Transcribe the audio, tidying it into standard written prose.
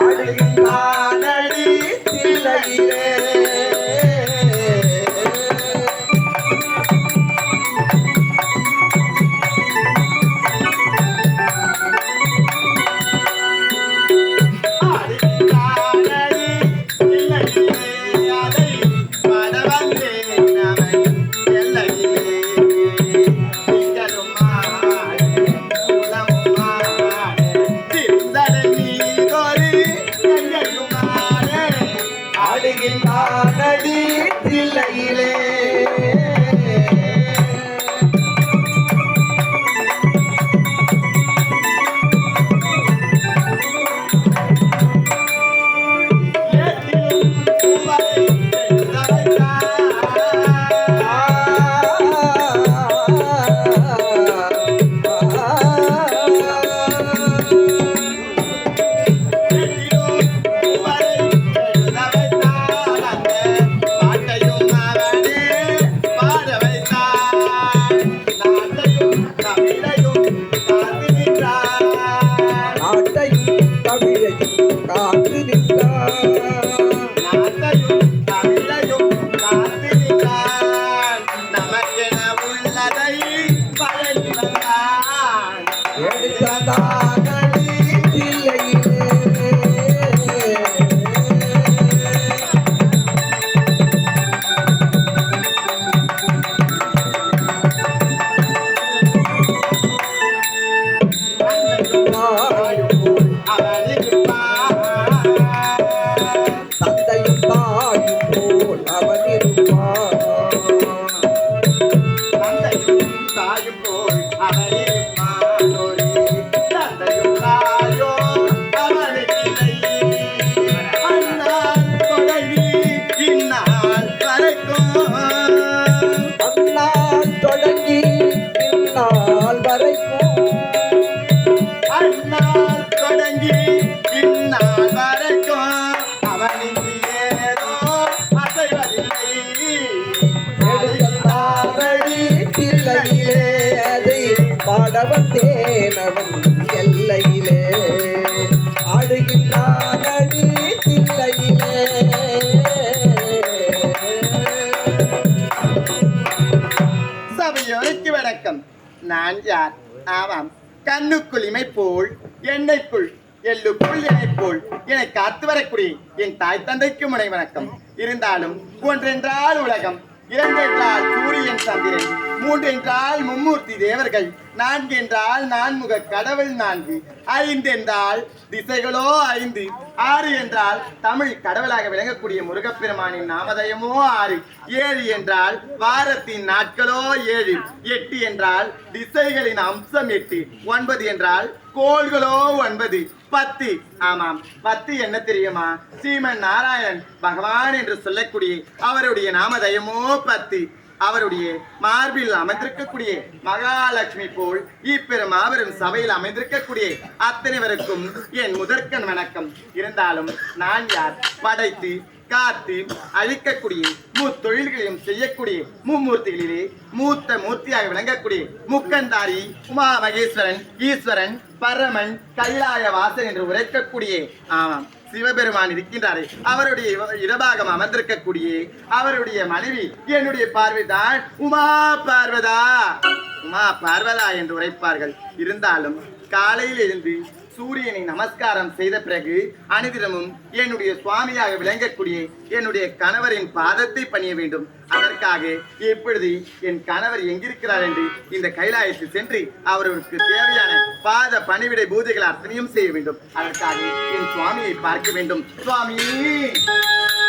ஆடுகின்றானடி தில்லையிலே பாடவத்தேனவன் எல்லையிலே ஆடுகின்றானடி தில்லையிலே. சபையோருக்கு வணக்கம். நான் யார்? ஆமாம், கண்ணுக்குள் இமை போல் எண்ணெய்க்குள் எள்ளுக்குள் எண்ணெய் போல் என்னை காத்து வரக்கூடிய என் தாய் தந்தைக்கு முனை வணக்கம். இருந்தாலும் ஒன்றென்றால் உலகம், இரண்டென்றால் சூரியன் சந்திரன், மூன்று என்றால் மும்மூர்த்தி தேவர்கள், நான்கு என்றால் நான்முக கடவுள் நான்கு, ஐந்து என்றால் திசைகளோ ஐந்து, ஆறு என்றால் தமிழ் கடவுளாக விளங்கக்கூடிய முருகப்பெருமானின் நாமதயமோ ஆறு, ஏழு என்றால் வாரத்தின் நாட்களோ ஏழு, எட்டு என்றால் திசைகளின் அம்சம் எட்டு, ஒன்பது என்றால் கோள்களோ ஒன்பது, பத்து. ஆமாம், பத்து என்ன தெரியுமா? ஸ்ரீமன் நாராயண் பகவான் என்று சொல்லக்கூடிய அவருடைய நாமதயமோ பத்து. அவருடைய மார்பில் அமைந்திருக்கக்கூடிய மகாலட்சுமி போல் இப்பெரும் மாபெரும் சபையில் அமைந்திருக்கக்கூடிய அத்தனைவருக்கும் என் முதற்கண் வணக்கம். இருந்தாலும் நான் யார்? படைத்து காத்து அழிக்கக்கூடிய முத்தொழில்களையும் செய்யக்கூடிய மும்மூர்த்திகளிலே மூத்த மூர்த்தியாக விளங்கக்கூடிய முக்கந்தாரி உமா மகேஸ்வரன், ஈஸ்வரன், பரமன், கைலாய வாசன் என்று உரைக்கக்கூடிய ஆமாம் சிவபெருமான் இருக்கின்றாரே, அவருடைய இடபாகம் அமர்ந்திருக்கக்கூடிய அவருடைய மனைவி என்னுடைய பார்வைதான் உமா பார்வதா, உமா பார்வதா என்று உரைப்பார்கள். இருந்தாலும் காலையில் எழுந்து சூரியனை நமஸ்காரம் செய்த பிறகு அனுதினமும் என்னுடைய சுவாமியாக விளங்கக்கூடிய என்னுடைய கணவரின் பாதத்தை பணிய வேண்டும். அதற்காக இப்பொழுது என் கணவர் எங்கிருக்கிறார் என்று இந்த கைலாயத்தில் சென்று அவருக்கு தேவையான பாத பணிவிடை பூஜைகள் அத்தனையும் செய்ய வேண்டும். அதற்காக என் சுவாமியை பார்க்க வேண்டும். சுவாமி